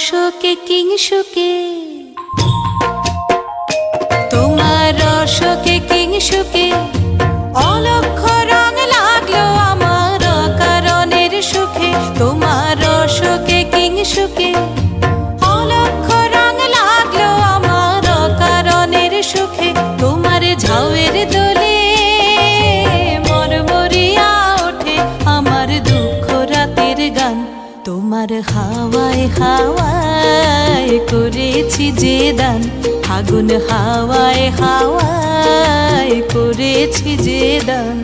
রসকে কিংসুকে, তোমার রসকে কিংসুকে অলক্ষ রং লাগলো আমার অকারণের সুখে। তোমার রসকে কিংসুকে অলক্ষ রং লাগলো আমার অকারণের সুখে। তোমার ঝাউয়ের দোলে মরমরিয়া ওঠে আমার দুঃখ রাতের গান। তোমার হাওয়ায় হাওয়ায় করেছি যে দান, ফাগুন হাওয়ায় হাওয়ায় করেছি যে দান।